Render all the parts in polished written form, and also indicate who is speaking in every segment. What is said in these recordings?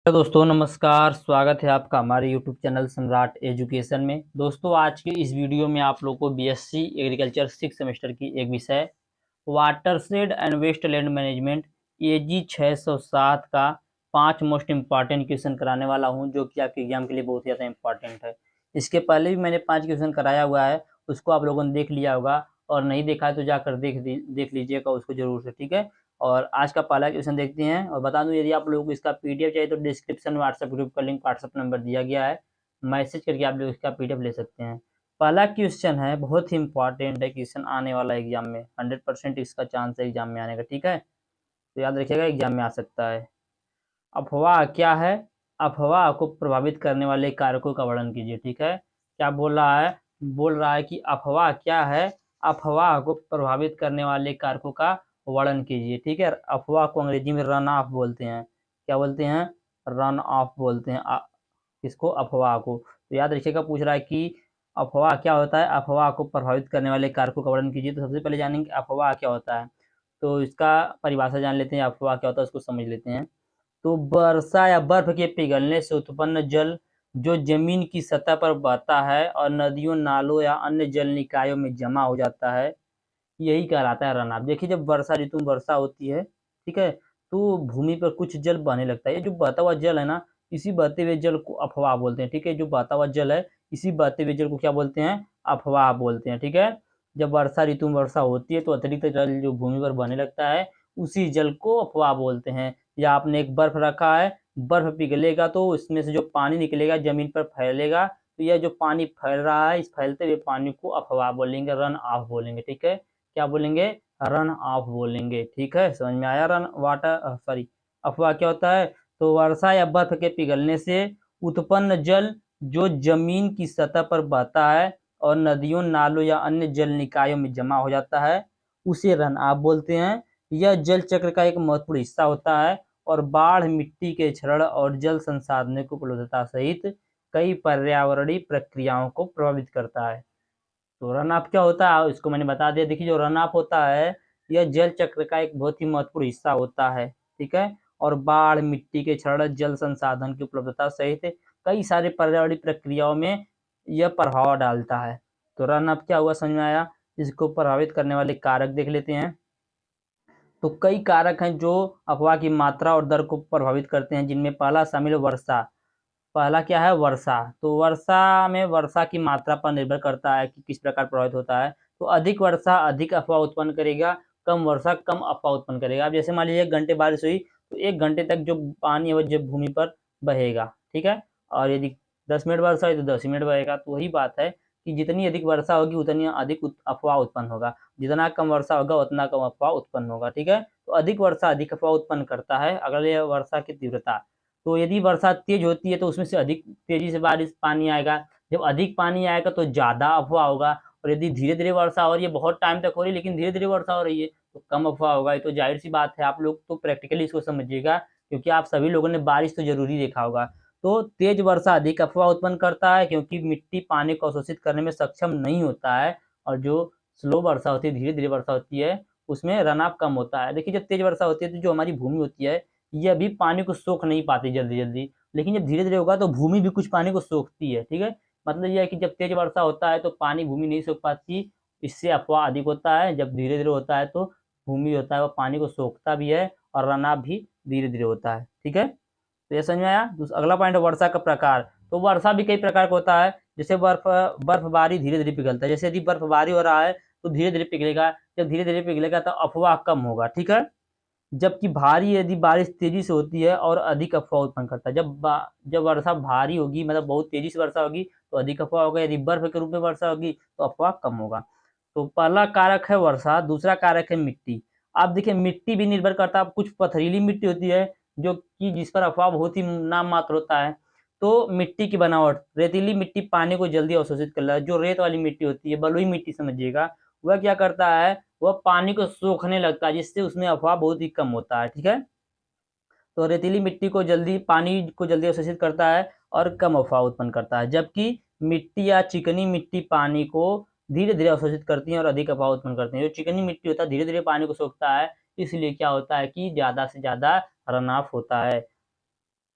Speaker 1: Hello दोस्तों, नमस्कार। स्वागत है आपका हमारे यूट्यूब चैनल सम्राट एजुकेशन में। दोस्तों, आज के इस वीडियो में आप लोग को बीएससी एग्रीकल्चर 6 सेमेस्टर की एक विषय watershed and wasteland management AG 607 का 5 मोस्ट इम्पॉर्टेंट क्वेश्चन कराने वाला हूं, जो कि आपके एग्जाम के लिए बहुत ही ज़्यादा इंपॉर्टेंट है। इसके पहले भी मैंने 5 क्वेश्चन कराया हुआ है, उसको आप लोगों ने देख लिया होगा, और नहीं देखा है तो जाकर देख लीजिएगा उसको जरूर से, ठीक है। और आज का पहला क्वेश्चन देखते हैं। और बता दूं, यदि आप लोगों को इसका पीडीएफ चाहिए तो डिस्क्रिप्शन में व्हाट्सएप ग्रुप का लिंक, व्हाट्सएप नंबर दिया गया है, मैसेज करके आप लोग इसका पीडीएफ ले सकते हैं। पहला क्वेश्चन है, बहुत ही इंपॉर्टेंट है क्वेश्चन, आने वाला एग्जाम में 100% इसका चांस है एग्जाम में आने का, ठीक है। तो याद रखिएगा, एग्जाम में आ सकता है। अफवाह क्या है? अफवाह को प्रभावित करने वाले कारकों का वर्णन कीजिए, ठीक है। क्या बोल रहा है? बोल रहा है कि अफवाह क्या है? अफवाह को प्रभावित करने वाले कारकों का वर्णन कीजिए, ठीक है। अफवाह को अंग्रेजी में रन ऑफ बोलते हैं। क्या बोलते हैं? रन ऑफ बोलते हैं किसको? अफवाह को। तो याद रखिएगा, पूछ रहा है कि अफवाह क्या होता है, अफवाह को प्रभावित करने वाले कारकों का वर्णन कीजिए। तो सबसे पहले जानेंगे अफवाह क्या होता है। तो इसका परिभाषा जान लेते हैं, अफवाह क्या होता है उसको समझ लेते हैं। तो वर्षा या बर्फ के पिघलने से उत्पन्न जल जो जमीन की सतह पर बहता है और नदियों, नालों या अन्य जल निकायों में जमा हो जाता है, यही कहलाता है रन ऑफ। देखिए, जब वर्षा ऋतु में वर्षा होती है, ठीक है, तो भूमि पर कुछ जल बहने लगता है। ये जो बहता हुआ जल है ना, इसी बहते हुए जल को अफवाह बोलते हैं, ठीक है। जो बहता हुआ जल है, इसी बहते हुए जल को क्या बोलते हैं? अफवाह बोलते हैं, ठीक है। जब वर्षा ऋतु में वर्षा होती है तो अतिरिक्त जल जो भूमि पर बहने लगता है, उसी जल को अफवाह बोलते हैं। या आपने एक बर्फ रखा है, बर्फ पिघलेगा तो इसमें से जो पानी निकलेगा जमीन पर फैलेगा, तो यह जो पानी फैल रहा है, इस फैलते हुए पानी को अफवाह बोलेंगे, रन ऑफ बोलेंगे, ठीक है। क्या बोलेंगे? रन ऑफ बोलेंगे, ठीक है। समझ में आया? रन वाटर सॉरी अफवाह क्या होता है? तो वर्षा या बर्फ के पिघलने से उत्पन्न जल जो जमीन की सतह पर बहता है और नदियों, नालों या अन्य जल निकायों में जमा हो जाता है, उसे रन ऑफ बोलते हैं। यह जल चक्र का एक महत्वपूर्ण हिस्सा होता है और बाढ़, मिट्टी के क्षरण और जल संसाधनों की उपलब्धता सहित कई पर्यावरणीय प्रक्रियाओं को प्रभावित करता है। तो रन ऑफ क्या होता है इसको मैंने बता दिया। देखिए, जो रन ऑफ होता है, यह जल चक्र का एक बहुत ही महत्वपूर्ण हिस्सा होता है, ठीक है। और बाढ़, मिट्टी के क्षरण, जल संसाधन की उपलब्धता सहित कई सारे पर्यावरणीय प्रक्रियाओं में यह प्रभाव डालता है। तो रन ऑफ क्या हुआ, समझ में आया। इसको प्रभावित करने वाले कारक देख लेते हैं। तो कई कारक हैं जो अफवाह की मात्रा और दर को प्रभावित करते हैं, जिनमें पहला शामिल है वर्षा। पहला क्या है? वर्षा। तो वर्षा में वर्षा की मात्रा पर निर्भर करता है कि किस प्रकार प्रभावित होता है। तो अधिक वर्षा अधिक अफवाह उत्पन्न करेगा, कम वर्षा कम अफवाह उत्पन्न करेगा। अब जैसे मान लीजिए 1 घंटे बारिश हुई, तो 1 घंटे तक जो पानी है वो जब भूमि पर बहेगा, ठीक है। और यदि 10 मिनट वर्षा हुई तो 10 मिनट बहेगा। तो वही बात है कि जितनी अधिक वर्षा होगी उतनी अधिक अफवाह उत्पन्न होगा, जितना कम वर्षा होगा उतना कम अफवाह उत्पन्न होगा, ठीक है। तो अधिक वर्षा अधिक अफवाह उत्पन्न करता है। अगले है वर्षा की तीव्रता। तो यदि वर्षा तेज होती है तो उसमें से अधिक तेजी से बारिश पानी आएगा। जब अधिक पानी आएगा तो ज़्यादा अफवाह होगा। और यदि धीरे-धीरे वर्षा हो रही है, बहुत टाइम तक हो रही है लेकिन धीरे-धीरे वर्षा हो रही है, तो कम अफवाह होगा। ये तो ज़ाहिर-सी बात है। आप लोग तो प्रैक्टिकली इसको समझिएगा, क्योंकि आप सभी लोगों ने बारिश तो ज़रूरी देखा होगा। तो तेज वर्षा अधिक अफवाह उत्पन्न करता है, क्योंकि मिट्टी पानी को अवशोषित करने में सक्षम नहीं होता है। और जो स्लो वर्षा होती है, धीरे-धीरे वर्षा होती है, उसमें रन ऑफ कम होता है। देखिए, जब तेज वर्षा होती है तो जो हमारी भूमि होती है, ये अभी पानी को सोख नहीं पाती जल्दी-जल्दी, लेकिन जब धीरे-धीरे होगा तो भूमि भी कुछ पानी को सोखती है, ठीक है। मतलब ये है कि जब तेज वर्षा होता है तो पानी भूमि नहीं सोख पाती, इससे अफवाह अधिक होता है। जब धीरे-धीरे होता है तो भूमि होता है वो पानी को सोखता भी है और रन ऑफ भी धीरे-धीरे होता है, ठीक है। तो ये समझ में आया। अगला पॉइंट है वर्षा का प्रकार। तो वर्षा भी कई प्रकार का होता है। जैसे बर्फबारी धीरे-धीरे पिघलता है। जैसे यदि बर्फबारी हो रहा है तो धीरे-धीरे पिघलेगा, जब धीरे-धीरे पिघलेगा तो अफवाह कम होगा, ठीक है। जबकि भारी यदि बारिश तेजी से होती है और अधिक अफवाह उत्पन्न करता है। जब वर्षा भारी होगी, मतलब बहुत तेजी से वर्षा होगी, तो अधिक अफवाह होगा। यदि बर्फ के रूप में वर्षा होगी तो अफवाह कम होगा। तो पहला कारक है वर्षा, दूसरा कारक है मिट्टी। आप देखिए, मिट्टी भी निर्भर करता है। कुछ पथरीली मिट्टी होती है जो कि जिस पर अफवाह बहुत ही नाम मात्र होता है। तो मिट्टी की बनावट, रेतीली मिट्टी पानी को जल्दी अवशोषित कर लेता है। जो रेत वाली मिट्टी होती है, बलुई मिट्टी समझिएगा, वह क्या करता है, वह पानी को सोखने लगता है, जिससे उसमें अफवाह बहुत ही कम होता है, ठीक है। तो रेतीली मिट्टी को जल्दी पानी को जल्दी अवशोषित करता है और कम अफवाह उत्पन्न करता है। जबकि मिट्टी या चिकनी मिट्टी पानी को धीरे-धीरे अवशोषित करती है और अधिक अफवाह उत्पन्न करती है। जो चिकनी मिट्टी होता है धीरे-धीरे पानी को सोखता है, इसलिए क्या होता है कि ज़्यादा से ज़्यादा रन ऑफ होता है।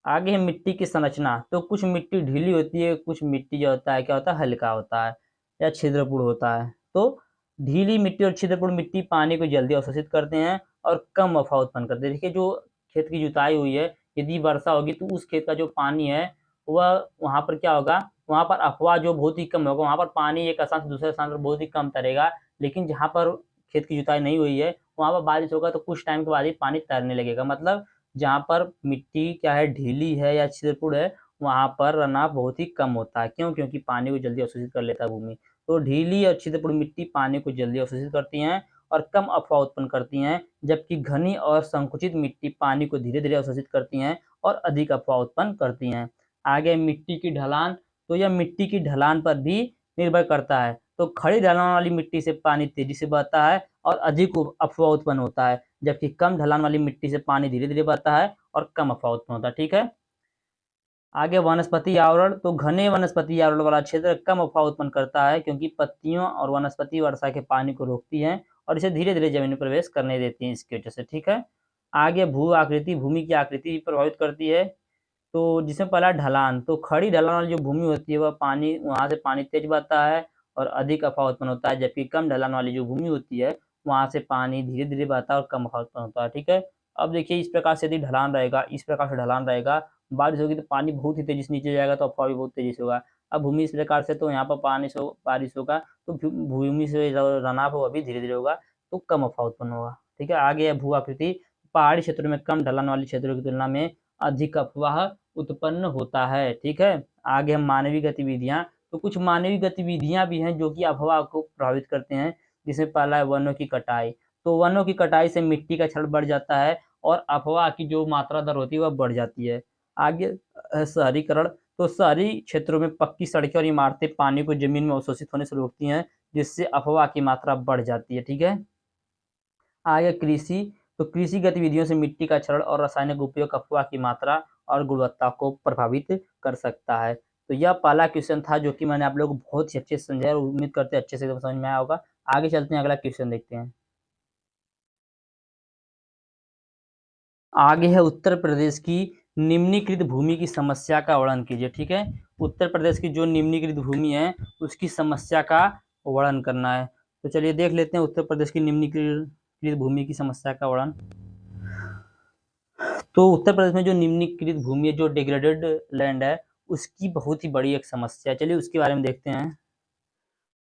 Speaker 1: आगे है मिट्टी की संरचना। तो कुछ मिट्टी ढीली होती है, कुछ मिट्टी जो होता है क्या होता है, हल्का होता है या छिद्रपूर्ण होता है। तो ढीली मिट्टी और छिद्रपूर्ण मिट्टी पानी को जल्दी अवशोषित करते हैं और कम अफवाह उत्पन्न करते हैं। देखिए जो खेत की जुताई हुई है, यदि वर्षा होगी तो उस खेत का जो पानी है वह वहाँ पर क्या होगा, वहाँ पर अफवाह जो बहुत ही कम होगा, वहाँ पर पानी एक स्थान से दूसरे स्थान पर बहुत ही कम तरेगा। लेकिन जहाँ पर खेत की जुताई नहीं हुई है वहाँ पर बारिश होगा तो कुछ टाइम के बाद ही पानी तैरने लगेगा। मतलब जहाँ पर मिट्टी क्या है, ढीली है या छिद्रपूर्ण है, वहाँ पर रनाव बहुत ही कम होता है। क्यों? क्योंकि पानी को जल्दी अवशोषित कर लेता है भूमि। तो ढीली और छिद्रपूर्ण मिट्टी पानी को जल्दी अवशोषित करती हैं और कम अफवाह उत्पन्न करती हैं, जबकि घनी और संकुचित मिट्टी पानी को धीरे-धीरे अवशोषित करती हैं और अधिक अफवाह उत्पन्न करती हैं। आगे मिट्टी की ढलान। तो यह मिट्टी की ढलान पर भी निर्भर करता है। तो खड़ी ढलान वाली मिट्टी से पानी तेजी से बहता है और अधिक अफवाह उत्पन्न होता है, जबकि कम ढलान वाली मिट्टी से पानी धीरे-धीरे बहता है और कम अफवाह उत्पन्न होता है। ठीक है? आगे वनस्पति आवरण। तो घने वनस्पति आवरण वाला क्षेत्र कम अफवाह उत्पन्न करता है, क्योंकि पत्तियों और वनस्पति वर्षा के पानी को रोकती हैं और इसे धीरे-धीरे जमीन में प्रवेश करने देती हैं इसकी वजह से। ठीक है? आगे भू आकृति, भूमि की आकृति प्रभावित करती है। तो जिसमें पहला ढलान। तो खड़ी ढलान वाली जो भूमि होती है वह पानी, वहाँ से पानी तेज बहता है और अधिक अफवाह उत्पन्न होता है, जबकि कम ढलान वाली जो भूमि होती है वहाँ से पानी धीरे-धीरे बहता है और कम अफवाह उत्पन्न होता है। ठीक है? अब देखिए इस प्रकार से यदि ढलान रहेगा, इस प्रकार से ढलान रहेगा, बारिश होगी तो पानी बहुत ही तेजी से नीचे जाएगा तो अफवाह भी बहुत तेजी से होगा। अब भूमि इस प्रकार से, तो यहाँ पर पानी से बारिश होगा तो भूमि से जो रनाव है वह भी धीरे-धीरे होगा तो कम अफवाह उत्पन्न होगा। ठीक है? आगे है भू आकृति। पहाड़ी क्षेत्रों में कम ढलान वाले क्षेत्रों की तुलना में अधिक अफवाह उत्पन्न होता है। ठीक है? आगे हम मानवीय गतिविधियाँ। तो कुछ मानवीय गतिविधियाँ भी हैं जो कि अफवाह को प्रभावित करते हैं, जिसमें पहला है वनों की कटाई। तो वनों की कटाई से मिट्टी का क्षरण बढ़ जाता है और अफवाह की जो मात्रा दर होती है वह बढ़ जाती है। आगे शहरीकरण। तो शहरी क्षेत्रों में पक्की सड़कें और इमारतें पानी को जमीन में अवशोषित होने से रोकती हैं, जिससे अफवाह की मात्रा बढ़ जाती है। ठीक है? आगे कृषि। तो कृषि गतिविधियों से मिट्टी का क्षरण और रासायनिक उपयोग अफवाह की मात्रा और गुणवत्ता को प्रभावित कर सकता है। तो यह पहला क्वेश्चन था जो कि मैंने आप लोगों को बहुत ही अच्छे से समझाया और उम्मीद करते हैं अच्छे से समझ में आया होगा। आगे चलते हैं, अगला क्वेश्चन देखते हैं। आगे है उत्तर प्रदेश की निम्नीकृत भूमि की समस्या का वर्णन कीजिए। ठीक है? उत्तर प्रदेश की जो निम्नीकृत भूमि है उसकी समस्या का वर्णन करना है। तो चलिए देख लेते हैं उत्तर प्रदेश की निम्नीकृत भूमि की समस्या का वर्णन। तो उत्तर प्रदेश में जो निम्नीकृत भूमि है, जो डिग्रेडेड लैंड है, उसकी बहुत ही बड़ी एक समस्या है। चलिए उसके बारे में देखते हैं।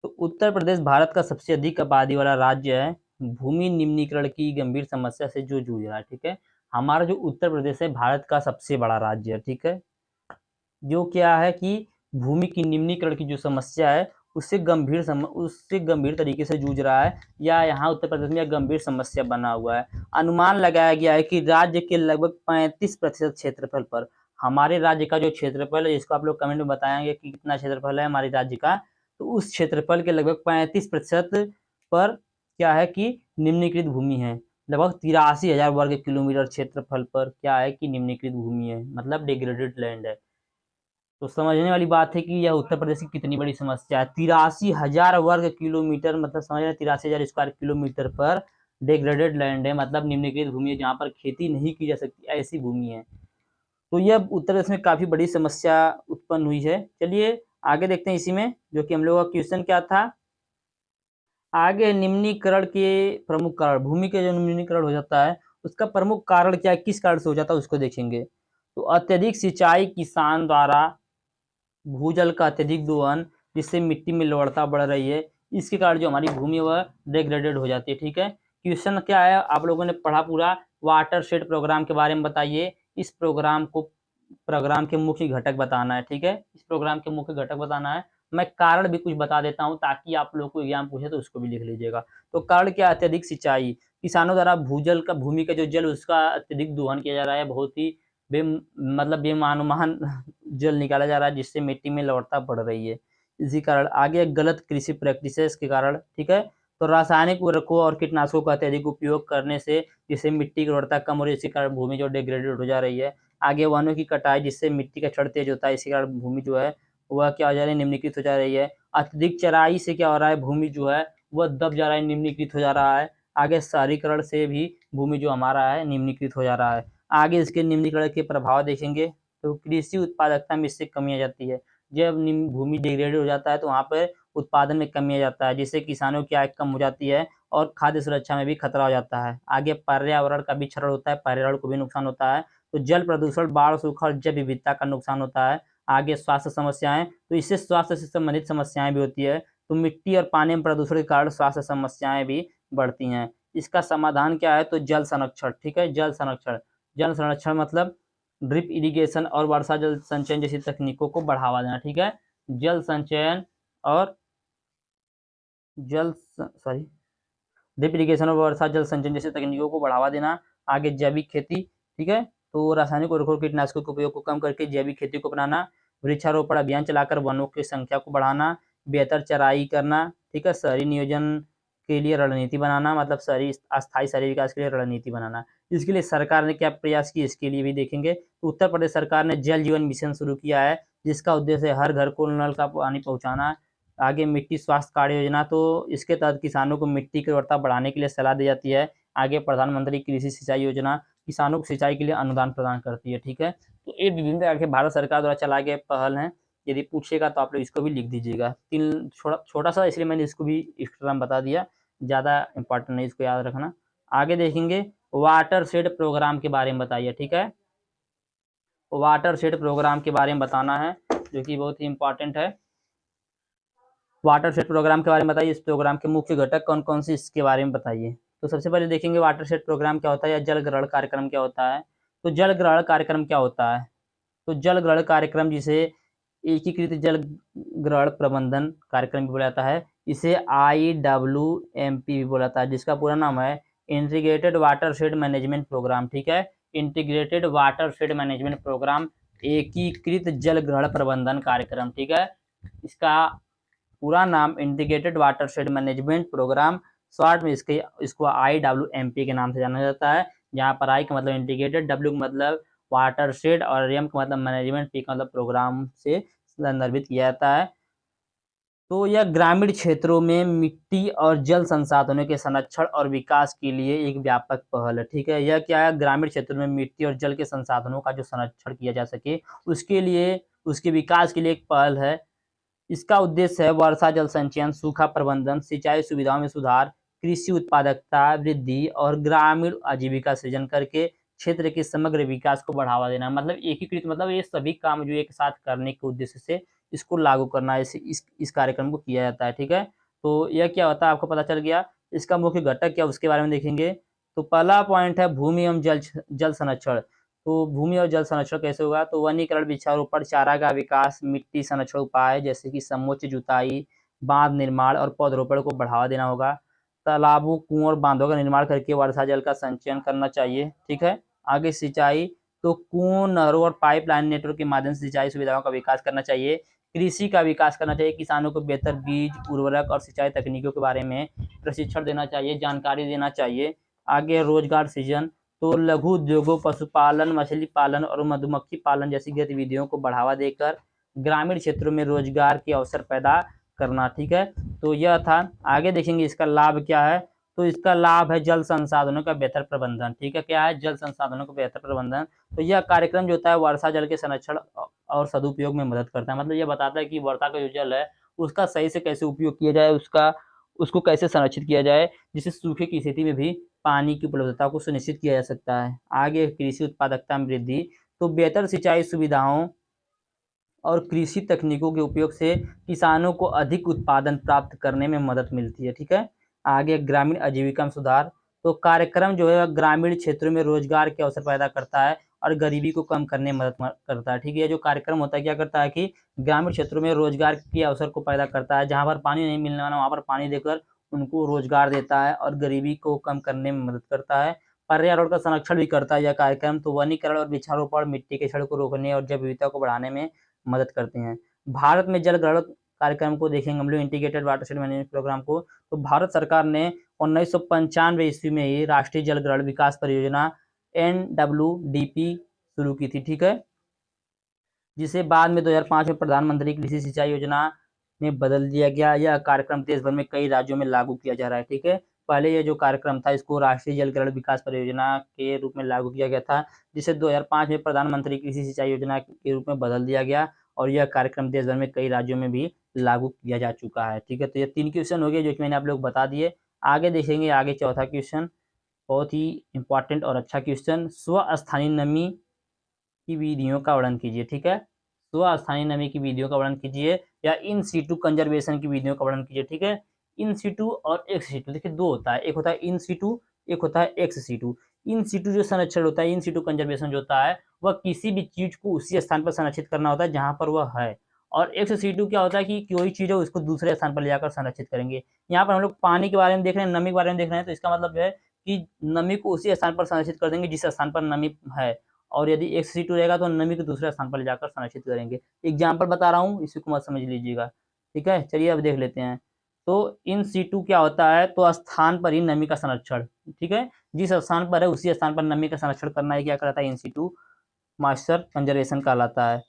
Speaker 1: तो उत्तर प्रदेश भारत का सबसे अधिक आबादी वाला राज्य है, भूमि निम्नीकरण की गंभीर समस्या से जो जूझ रहा है। ठीक है? हमारा जो उत्तर प्रदेश है भारत का सबसे बड़ा राज्य है। ठीक है? जो क्या है कि भूमि की निम्नीकरण की जो समस्या है उससे गंभीर तरीके से जूझ रहा है, या यहाँ उत्तर प्रदेश में एक गंभीर समस्या बना हुआ है। अनुमान लगाया गया है कि राज्य के लगभग 35% क्षेत्रफल पर, हमारे राज्य का जो क्षेत्रफल है, इसको आप लोग कमेंट में बताएंगे कि कितना क्षेत्रफल है हमारे राज्य का, तो उस क्षेत्रफल के लगभग 35% पर क्या है कि निम्नीकृत भूमि है। लगभग 83,000 वर्ग किलोमीटर क्षेत्रफल पर क्या है कि निम्नीकृत भूमि है, मतलब डिग्रेडेड लैंड है। तो समझने वाली बात है कि यह उत्तर प्रदेश की कितनी बड़ी समस्या है। 83,000 वर्ग किलोमीटर, मतलब समझ रहे, 83,000 स्क्वायर किलोमीटर पर डिग्रेडेड लैंड है, मतलब निम्नलिखित भूमि है जहाँ पर खेती नहीं की जा सकती, ऐसी भूमि है। तो यह उत्तर प्रदेश में काफी बड़ी समस्या उत्पन्न हुई है। चलिए आगे देखते हैं इसी में, जो कि हम लोग का क्वेश्चन क्या था। आगे निम्नीकरण के प्रमुख कारण, भूमि के जो निम्नीकरण हो जाता है उसका प्रमुख कारण क्या है, किस कारण से हो जाता है उसको देखेंगे। तो अत्यधिक सिंचाई, किसान द्वारा भूजल का अत्यधिक दोहन, जिससे मिट्टी में लवणता बढ़ रही है, इसके कारण जो हमारी भूमि है वह डिग्रेडेड हो जाती है। ठीक है? क्वेश्चन क्या है, आप लोगों ने पढ़ा पूरा, वाटर शेड प्रोग्राम के बारे में बताइए। इस प्रोग्राम के मुख्य घटक बताना है। ठीक है? इस प्रोग्राम के मुख्य घटक बताना है। मैं कारण भी कुछ बता देता हूँ ताकि आप लोग को एग्जाम पूछे तो उसको भी लिख लीजिएगा। तो कारण क्या, अत्यधिक सिंचाई, किसानों द्वारा भूजल का, भूमि का जो जल उसका अत्यधिक दोहन किया जा रहा है, बहुत ही बेमानुमान जल निकाला जा रहा है, जिससे मिट्टी में लवणता बढ़ रही है। इसी कारण आगे गलत कृषि प्रैक्टिसेस के कारण। ठीक है? तो रासायनिक उर्वरकों और कीटनाशकों का अत्यधिक उपयोग करने से, जिससे मिट्टी की उर्वरता कम हो रही है, इसी कारण भूमि जो डिग्रेडेड हो जा रही है। आगे वनों की कटाई, जिससे मिट्टी का क्षरण तेज होता है, इसी कारण भूमि जो है वह क्या हो जा रही है, निम्नीकृत हो जा रही है। अत्यधिक चराई से क्या हो रहा है, भूमि जो है वह दब जा रहा है, निम्नीकृत हो जा रहा है। आगे शहरीकरण से भी भूमि जो हमारा है निम्नीकृत हो जा रहा है। आगे इसके निम्नीकरण के प्रभाव देखेंगे। तो कृषि उत्पादकता में इससे कमी आ जाती है। जब भूमि डिग्रेडेड हो जाता है तो वहाँ पर उत्पादन में कमी आ जाता है, जिससे किसानों की आय कम हो जाती है और खाद्य सुरक्षा में भी खतरा हो जाता है। आगे पर्यावरण का भी क्षरण होता है, पर्यावरण को भी नुकसान होता है। तो जल प्रदूषण, बाढ़, सूखा और जैव विविधता का नुकसान होता है। आगे स्वास्थ्य समस्याएं, तो इससे स्वास्थ्य से संबंधित समस्याएं भी होती है। तो मिट्टी और पानी में प्रदूषण के कारण स्वास्थ्य समस्याएं भी बढ़ती हैं। इसका समाधान क्या है? तो जल संरक्षण। ठीक है, जल संरक्षण। जल संरक्षण मतलब ड्रिप इरिगेशन और वर्षा जल संचयन जैसी तकनीकों को बढ़ावा देना। ठीक है, जल संचयन और सॉरी ड्रिप इरिगेशन और वर्षा जल संचयन जैसी तकनीकों को बढ़ावा देना। आगे जैविक खेती। ठीक है, तो रासायनिक उर्वरकों कीटनाशकों के उपयोग को कम करके जैविक खेती को अपनाना। वृक्षारोपण अभियान चलाकर वनों की संख्या को बढ़ाना। बेहतर चराई करना। ठीक है, शहरी नियोजन के लिए रणनीति बनाना, मतलब शहरी अस्थायी शहरी विकास के लिए रणनीति बनाना। इसके लिए सरकार ने क्या प्रयास किए, इसके लिए भी देखेंगे। तो उत्तर प्रदेश सरकार ने जल जीवन मिशन शुरू किया है, जिसका उद्देश्य हर घर को नल का पानी पहुंचाना। आगे मिट्टी स्वास्थ्य कार्ड योजना, तो इसके तहत किसानों को मिट्टी की उर्वरता बढ़ाने के लिए सलाह दी जाती है। आगे प्रधानमंत्री कृषि सिंचाई योजना किसानों को सिंचाई के लिए अनुदान प्रदान करती है। ठीक है, तो ये विभिन्न प्रकार के भारत सरकार द्वारा चलाए गए पहल हैं। यदि पूछेगा तो आप लोग इसको भी लिख दीजिएगा। तीन छोटा सा, इसलिए मैंने इसको भी एक्स्ट्रा बता दिया, ज़्यादा इंपॉर्टेंट नहीं, इसको याद रखना। आगे देखेंगे वाटर शेड प्रोग्राम के बारे में बताइए। ठीक है, वाटर शेड प्रोग्राम के बारे में बताना है, जो कि बहुत ही इंपॉर्टेंट है। वाटर शेड प्रोग्राम के बारे में बताइए। इस प्रोग्राम के मुख्य घटक कौन कौन से, इसके बारे में बताइए। तो सबसे पहले देखेंगे वाटर शेड प्रोग्राम क्या होता है या जल ग्रहण कार्यक्रम क्या होता है। तो जल ग्रहण कार्यक्रम क्या होता है? तो जल ग्रहण कार्यक्रम, जिसे एकीकृत जल ग्रहण प्रबंधन कार्यक्रम भी बोला जाता है, इसे IWMP भी बोला जाता है, जिसका पूरा नाम है integrated watershed management programme. ठीक है, integrated watershed management programme, एकीकृत जल ग्रहण प्रबंधन कार्यक्रम। ठीक है, इसका पूरा नाम integrated watershed management programme, short में इसको IWMP के नाम से जाना जाता है। जहाँ पर I का मतलब इंटीग्रेटेड, W का मतलब वाटर शेड और M का मतलब मैनेजमेंट, P का मतलब प्रोग्राम से संदर्भित किया जाता है। तो यह ग्रामीण क्षेत्रों में मिट्टी और जल संसाधनों के संरक्षण और विकास के लिए एक व्यापक पहल है। ठीक है, यह क्या है? ग्रामीण क्षेत्रों में मिट्टी और जल के संसाधनों का जो संरक्षण किया जा सके, उसके लिए, उसके विकास के लिए एक पहल है। इसका उद्देश्य है वर्षा जल संचयन, सूखा प्रबंधन, सिंचाई सुविधाओं में सुधार, कृषि उत्पादकता वृद्धि और ग्रामीण आजीविका सृजन करके क्षेत्र के समग्र विकास को बढ़ावा देना। मतलब एकीकृत, मतलब ये सभी काम जो एक साथ करने के उद्देश्य से इसको लागू करना, इस कार्यक्रम को किया जाता है। ठीक है, तो यह क्या होता है आपको पता चल गया। इसका मुख्य घटक क्या, उसके बारे में देखेंगे। तो पहला पॉइंट है भूमि एवं जल संरक्षण। तो भूमि और जल संरक्षण कैसे होगा? तो वनीकरण, वृक्षारोपण, चारा का विकास, मिट्टी संरक्षण उपाय जैसे कि समोच्च जुताई, बांध निर्माण और पौधरोपण को बढ़ावा देना होगा। तालाबों, कुओं और बांधों का निर्माण करके वर्षा जल का संचयन करना चाहिए। ठीक है, आगे सिंचाई, तो कुओं, नहरों और पाइपलाइन नेटवर्क के माध्यम से सिंचाई सुविधाओं का विकास करना चाहिए। कृषि का विकास करना चाहिए, किसानों को बेहतर बीज, उर्वरक और सिंचाई तकनीकों के बारे में प्रशिक्षण देना चाहिए, जानकारी देना चाहिए। आगे रोजगार सृजन, तो लघु उद्योगों, पशुपालन, मछली पालन और मधुमक्खी पालन जैसी गतिविधियों को बढ़ावा देकर ग्रामीण क्षेत्रों में रोजगार के अवसर पैदा करना। ठीक है, तो यह था। आगे देखेंगे इसका लाभ क्या है। तो इसका लाभ है जल संसाधनों का बेहतर प्रबंधन। ठीक है, क्या है? जल संसाधनों का बेहतर प्रबंधन। तो यह कार्यक्रम जो होता है वर्षा जल के संरक्षण और सदुपयोग में मदद करता है। मतलब यह बताता है कि वर्षा का जो जल है उसका सही से कैसे उपयोग किया जाए, उसको कैसे संरक्षित किया जाए, जिससे सूखे की स्थिति में भी पानी की उपलब्धता को सुनिश्चित किया जा सकता है। आगे कृषि उत्पादकता में वृद्धि, तो बेहतर सिंचाई सुविधाओं और कृषि तकनीकों के उपयोग से किसानों को अधिक उत्पादन प्राप्त करने में मदद मिलती है। ठीक है, आगे ग्रामीण आजीविका में सुधार, तो कार्यक्रम जो है ग्रामीण क्षेत्रों में रोजगार के अवसर पैदा करता है और गरीबी को कम करने में मदद करता है। ठीक है, जो कार्यक्रम होता है क्या करता है कि ग्रामीण क्षेत्रों में रोजगार के अवसर को पैदा करता है। जहाँ पर पानी नहीं मिलने वाला वहाँ पर पानी देकर उनको रोजगार देता है और गरीबी को कम करने में मदद करता है। पर्यावरण का संरक्षण भी करता है यह कार्यक्रम। तो वनीकरण और वृक्षारोपण मिट्टी के क्षरण को रोकने और जैव विविधता को बढ़ाने में मदद करते हैं। भारत में जल ग्रहण कार्यक्रम को देखेंगे हम लोग, इंटीग्रेटेड वाटरशेड मैनेजमेंट प्रोग्राम को। तो भारत सरकार ने 1995 ईस्वी में ही राष्ट्रीय जल ग्रहण विकास परियोजना NWDP शुरू की थी। ठीक है, जिसे बाद में 2005 में प्रधानमंत्री कृषि सिंचाई योजना में बदल दिया गया। यह कार्यक्रम देश भर में कई राज्यों में लागू किया जा रहा है। ठीक है, पहले ये जो कार्यक्रम था इसको राष्ट्रीय जल ग्रहण विकास परियोजना के रूप में लागू किया गया था, जिसे 2005 में प्रधानमंत्री कृषि सिंचाई योजना के रूप में बदल दिया गया और यह कार्यक्रम देश भर में कई राज्यों में भी लागू किया जा चुका है। ठीक है, तो ये 3 क्वेश्चन हो गए जो कि मैंने आप लोग बता दिए। आगे देखेंगे, आगे चौथा क्वेश्चन बहुत ही इंपॉर्टेंट और अच्छा क्वेश्चन, स्वस्थानीय नमी की विधियों का वर्णन कीजिए। ठीक है, स्वस्थानीय नमी की विधियों का वर्णन कीजिए या इन सीटू कंजर्वेशन की विधियों का वर्णन कीजिए। ठीक है, इन सीटू और एक्स सीटू, देखिए दो होता है, एक होता है इन सीटू, एक होता है एक्स सीटू। इन सीटू जो संरक्षण होता है, इन सीटू कंजर्वेशन जो होता है, वह किसी भी चीज को उसी स्थान पर संरक्षित करना होता है जहां पर वह है। और एक्स सीटू क्या होता है कि कोई चीज है उसको दूसरे स्थान पर ले जाकर संरक्षित करेंगे। यहाँ पर हम लोग पानी के बारे में देख रहे हैं, नमी के बारे में देख रहे हैं, तो इसका मतलब है कि नमी को उसी स्थान पर संरक्षित कर देंगे जिस स्थान पर नमी है, और यदि एक्स सीटू रहेगा तो नमी को दूसरे स्थान पर ले जाकर संरक्षित करेंगे। एग्जाम्पल बता रहा हूँ, इसी को मत समझ लीजिएगा। ठीक है, चलिए अब देख लेते हैं। तो इन सीटू क्या होता है, तो स्थान पर ही नमी का संरक्षण। ठीक है, जिस स्थान पर है उसी स्थान पर नमी का संरक्षण करना ही क्या कहलाता है, इन सीटू मॉइस्चर कंजर्वेशन कहलाता है।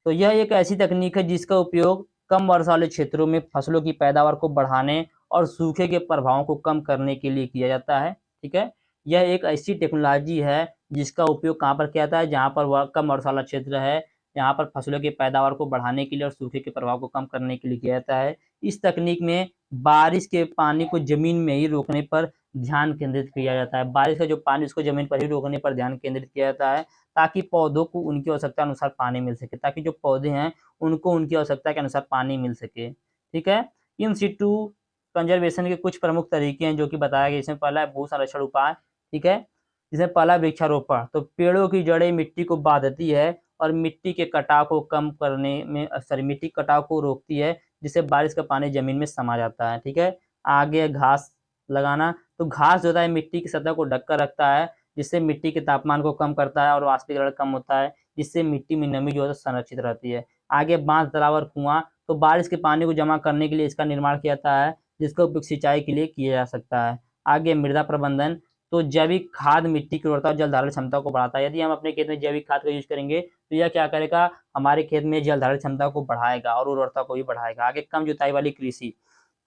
Speaker 1: तो यह एक ऐसी तकनीक है जिसका उपयोग कम वर्षा वाले क्षेत्रों में फसलों की पैदावार को बढ़ाने और सूखे के प्रभावों को कम करने के लिए किया जाता है। ठीक है, यह एक ऐसी टेक्नोलॉजी है जिसका उपयोग कहाँ पर किया जाता है, जहाँ पर वह कम वर्षा वाला क्षेत्र है, यहाँ पर फसलों की पैदावार को बढ़ाने के लिए और सूखे के प्रभाव को कम करने के लिए किया जाता है। इस तकनीक में बारिश के पानी को जमीन में ही रोकने पर ध्यान केंद्रित किया जाता है। बारिश का जो पानी उसको जमीन पर ही रोकने पर ध्यान केंद्रित किया जाता है, ताकि पौधों को उनकी आवश्यकता अनुसार पानी मिल सके, ताकि जो पौधे हैं उनको उनकी आवश्यकता के अनुसार पानी मिल सके। ठीक है, इन सिटू कंजर्वेशन के कुछ प्रमुख तरीके हैं जो कि बताया गया। इसमें पहला है भू संरक्षण उपाय। ठीक है, इसमें पहला वृक्षारोपण, तो पेड़ों की जड़ें मिट्टी को बांधती है और मिट्टी के कटाव को कम करने में मिट्टी कटाव को रोकती है, जिससे बारिश का पानी जमीन में समा जाता है। ठीक है, आगे घास लगाना, तो घास जो होता है मिट्टी की सतह को ढककर रखता है, जिससे मिट्टी के तापमान को कम करता है और वाष्पीकरण कम होता है, जिससे मिट्टी में नमी जो है संरक्षित रहती है। आगे बांध, तालाब और कुआं, तो बारिश के पानी को जमा करने के लिए इसका निर्माण किया जाता है, जिसका उपयोग सिंचाई के लिए किया जा सकता है। आगे मृदा प्रबंधन, तो जैविक खाद मिट्टी की उर्वरता और जल धारण क्षमता को बढ़ाता है। यदि हम अपने खेत में जैविक खाद का यूज करेंगे तो यह क्या करेगा, हमारे खेत में जल धारण क्षमता को बढ़ाएगा और उर्वरता को भी बढ़ाएगा। आगे कम जुताई वाली कृषि,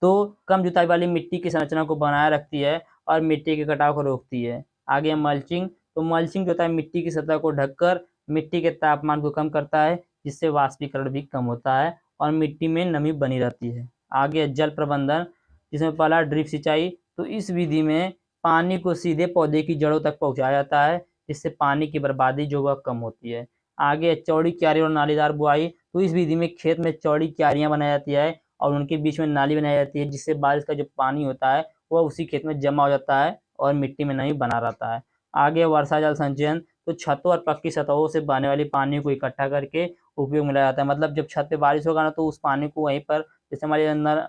Speaker 1: तो कम जुताई वाली मिट्टी की संरचना को बनाए रखती है और मिट्टी के कटाव को रोकती है। आगे मल्चिंग, तो मल्चिंग जो होता है मिट्टी की सतह को ढककर मिट्टी के तापमान को कम करता है, जिससे वाष्पीकरण भी कम होता है और मिट्टी में नमी बनी रहती है। आगे जल प्रबंधन, जिसमें पहला ड्रिप सिंचाई, तो इस विधि में पानी को सीधे पौधे की जड़ों तक पहुंचाया जाता है, जिससे पानी की बर्बादी जो वह कम होती है। आगे चौड़ी क्यारी और नालीदार बुआई, तो इस विधि में खेत में चौड़ी क्यारियां बनाई जाती है और उनके बीच में नाली बनाई जाती है, जिससे बारिश का जो पानी होता है वह उसी खेत में जमा हो जाता है और मिट्टी में नमी बना रहता है। आगे वर्षा जल संचयन, तो छतों और पक्की सतहों से बहने वाली पानी को इकट्ठा करके उपयोग में लाया जाता है। मतलब जब छत पे बारिश होगा ना, तो उस पानी को वहीं पर, जैसे हमारे अंदर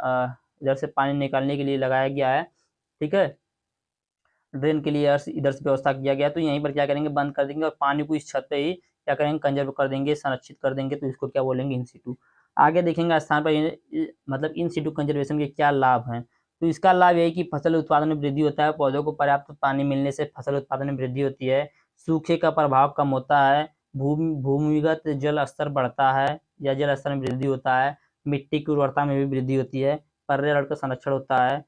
Speaker 1: इधर से पानी निकालने के लिए लगाया गया है, ठीक है, ड्रेन के लिए इधर से व्यवस्था किया गया, तो यहीं पर क्या करेंगे, बंद कर देंगे और पानी को इस छत पे ही क्या करेंगे, कंजर्व कर देंगे, संरक्षित कर देंगे, तो इसको क्या बोलेंगे, इन सीटू। आगे देखेंगे स्थान पर मतलब इन सीटू कंजर्वेशन के क्या लाभ हैं। तो इसका लाभ यही कि फसल उत्पादन में वृद्धि होता है, पौधों को पर्याप्त पानी मिलने से फसल उत्पादन में वृद्धि होती है, सूखे का प्रभाव कम होता है, भूमिगत जल स्तर बढ़ता है या जल स्तर में वृद्धि होता है, मिट्टी की उर्वरता में भी वृद्धि होती है, पर्यावरण का संरक्षण होता है।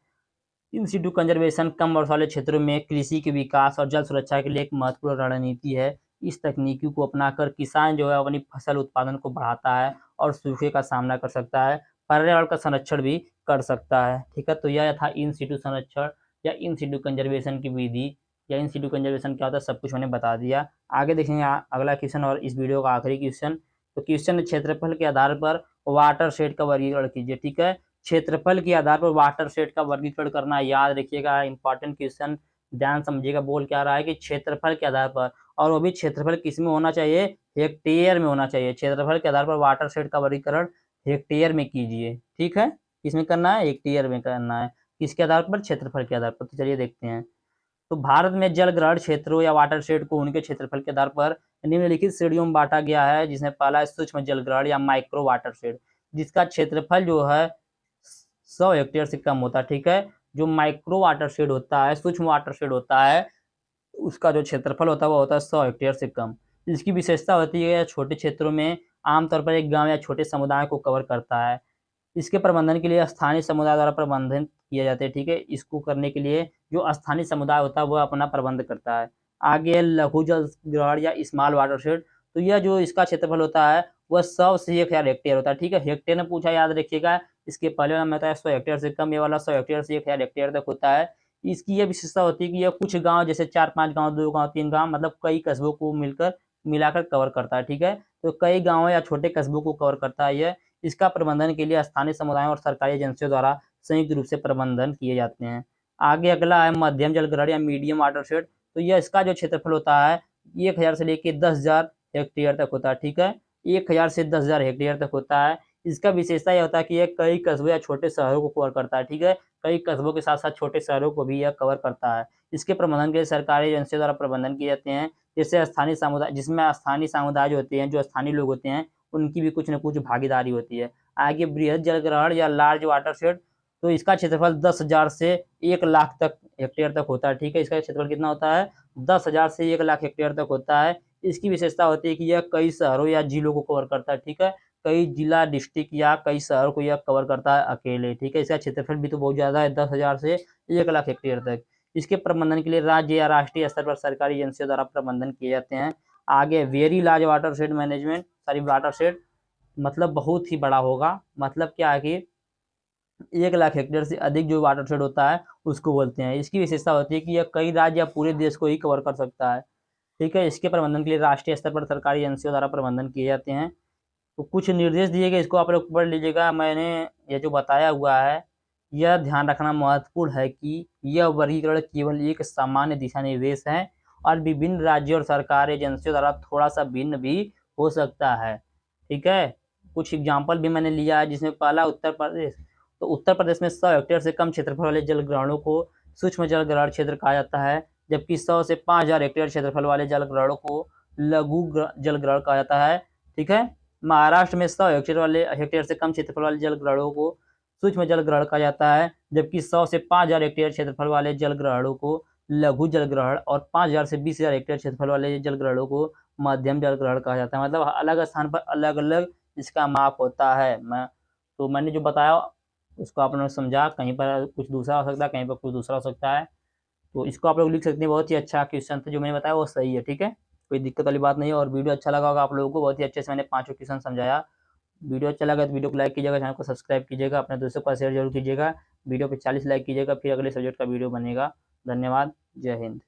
Speaker 1: इन सिटू कंजर्वेशन कम वर्षा वाले क्षेत्रों में कृषि के विकास और जल सुरक्षा के लिए एक महत्वपूर्ण रणनीति है। इस तकनीकी को अपनाकर किसान जो है अपनी फसल उत्पादन को बढ़ाता है और सूखे का सामना कर सकता है, पर्यावरण का संरक्षण भी कर सकता है। ठीक है, तो यह था इन सिटू संरक्षण या इन सिटू कंजर्वेशन की विधि या इन सिटू कंजर्वेशन क्या होता है, सब कुछ मैंने बता दिया। आगे देखेंगे अगला क्वेश्चन और इस वीडियो का आखिरी क्वेश्चन। तो क्वेश्चन क्षेत्रफल के आधार पर वाटर शेड का वर्गीकरण कीजिए। ठीक है, क्षेत्रफल के आधार पर वाटर शेड का वर्गीकरण करना याद रखिएगा, इंपॉर्टेंट क्वेश्चन, ध्यान समझिएगा। बोल क्या रहा है कि क्षेत्रफल के आधार पर, और वो भी क्षेत्रफल किस में होना चाहिए, हेक्टेयर में होना चाहिए। क्षेत्रफल के आधार पर वाटर शेड का वर्गीकरण हेक्टेयर में कीजिए। ठीक है, किसमें करना है, हेक्टेयर में करना है। किसके आधार पर, क्षेत्रफल के आधार पर। तो चलिए देखते हैं। तो भारत में जल ग्रहण क्षेत्रों या वाटर शेड को उनके क्षेत्रफल के आधार पर निम्नलिखित श्रेणियों में बांटा गया है, जिसमें पहला है सूक्ष्म जल ग्रहण या माइक्रो वाटर शेड, जिसका क्षेत्रफल जो है 100 हेक्टेयर से कम होता है। ठीक है, जो माइक्रो वाटर शेड होता है, सूक्ष्म वाटर शेड होता है, उसका जो क्षेत्रफल होता है वो होता है 100 हेक्टेयर से कम। इसकी विशेषता होती है छोटे क्षेत्रों में आमतौर पर एक गांव या छोटे समुदाय को कवर करता है। इसके प्रबंधन के लिए स्थानीय समुदाय द्वारा प्रबंधन किए जाते हैं। ठीक है, इसको करने के लिए जो स्थानीय समुदाय होता है वह अपना प्रबंध करता है। आगे लघु जल ग्रहण या स्मॉल वाटरशेड, तो यह जो इसका क्षेत्रफल होता है वह 100 से 1000 हेक्टेयर होता है। ठीक है, हेक्टेयर में पूछा, याद रखिएगा। इसके पहले वाला में बताया 100 हेक्टेयर से कम, ये वाला 100 हेक्टेयर से 1000 हेक्टेयर तक होता है। इसकी यह विशेषता होती है कि यह कुछ गांव, जैसे 4-5 गांव, 2 गांव, 3 गांव, मतलब कई कस्बों को मिलाकर कवर करता है। ठीक है, तो कई गांवों या छोटे कस्बों को कवर करता है यह। इसका प्रबंधन के लिए स्थानीय समुदायों और सरकारी एजेंसियों द्वारा संयुक्त रूप से प्रबंधन किए जाते हैं। आगे अगला है मध्यम जलग्रहण या मीडियम वाटरशेड, तो यह इसका जो क्षेत्रफल होता है 1000 से लेके 10,000 हेक्टेयर तक होता है। ठीक है, 1000 से 10,000 हेक्टेयर तक होता है। इसका विशेषता यह होता है कि यह कई कस्बों या छोटे शहरों को कवर करता है। ठीक है, कई कस्बों के साथ साथ छोटे शहरों को भी यह कवर करता है। इसके प्रबंधन के लिए सरकारी एजेंसियों द्वारा प्रबंधन किए जाते हैं। जैसे स्थानीय समुदाय, जिसमें स्थानीय समुदाय जो होते हैं, जो स्थानीय लोग होते हैं, उनकी भी कुछ न कुछ भागीदारी होती है। आगे बृहद जलग्रहण या लार्ज वाटरशेड, तो इसका क्षेत्रफल 10,000 से 1,00,000 तक हेक्टेयर तक होता है। ठीक है, इसका क्षेत्रफल कितना होता है? 10,000 से 1,00,000 हेक्टेयर तक होता है। इसकी विशेषता होती है कि यह कई शहरों या जिलों को कवर करता है। ठीक है, कई जिला, डिस्ट्रिक्ट या कई शहरों को यह कवर करता है अकेले। ठीक है, इसका क्षेत्रफल भी तो बहुत ज़्यादा है, 10,000 से 1,00,000 हेक्टेयर तक। इसके प्रबंधन के लिए राज्य या राष्ट्रीय स्तर पर सरकारी एजेंसियों द्वारा प्रबंधन किए जाते हैं। आगे very large watershed management, sorry watershed, मतलब बहुत ही बड़ा होगा। मतलब क्या है कि 1,00,000 हेक्टेयर से अधिक जो वाटरशेड होता है उसको बोलते हैं। इसकी विशेषता होती है कि यह कई राज्य या पूरे देश को ही कवर कर सकता है। ठीक है, इसके प्रबंधन के लिए राष्ट्रीय स्तर पर सरकारी एजेंसियों द्वारा प्रबंधन किए जाते हैं। तो कुछ निर्देश दिए गए, इसको आप लोग पढ़ लीजिएगा। मैंने ये जो बताया हुआ है, यह ध्यान रखना महत्वपूर्ण है कि यह वर्गीकरण केवल एक सामान्य दिशा निर्देश है और विभिन्न राज्यों और सरकारी एजेंसियों द्वारा थोड़ा सा भिन्न भी हो सकता है। ठीक है, कुछ एग्जाम्पल भी मैंने लिया है, जिसमें पहला उत्तर प्रदेश। तो उत्तर प्रदेश में 100 हेक्टेयर से कम क्षेत्रफल वाले जलग्रहणों को सूक्ष्म जलग्रहण क्षेत्र कहा जाता है, जबकि 100 से 5,000 हेक्टेयर क्षेत्रफल वाले जलग्रहणों को लघु जलग्रहण कहा जाता है। ठीक है, महाराष्ट्र में 100 हेक्टेयर से कम क्षेत्रफल वाले जलग्रहणों को सूक्ष्म जलग्रहण कहा जाता है, जबकि 100 से 5,000 हेक्टेयर क्षेत्रफल वाले जलग्रहणों को लघु जलग्रहण और 5,000 से 20,000 हेक्टेयर क्षेत्रफल वाले जलग्रहणों को मध्यम जलग्रहण कहा जाता है। मतलब अलग स्थान पर अलग अलग इसका माप होता है। मैंने जो बताया उसको आप लोगों ने समझा, कहीं पर कुछ दूसरा हो सकता है, कहीं पर कुछ दूसरा हो सकता है। तो इसको आप लोग लिख सकते हैं। बहुत ही अच्छा क्वेश्चन था, जो मैंने बताया वो सही है। ठीक है, कोई दिक्कत वाली बात नहीं है। और वीडियो अच्छा लगा होगा आप लोगों को, बहुत ही अच्छे से मैंने पाँचों क्वेश्चन समझाया। वीडियो अच्छा लगा तो वीडियो को लाइक कीजिएगा, चैनल को सब्सक्राइब कीजिएगा, अपने दोस्तों को शेयर जरूर कीजिएगा। वीडियो पे 40 लाइक कीजिएगा, फिर अगले सब्जेक्ट का वीडियो बनेगा। धन्यवाद, जय हिंद।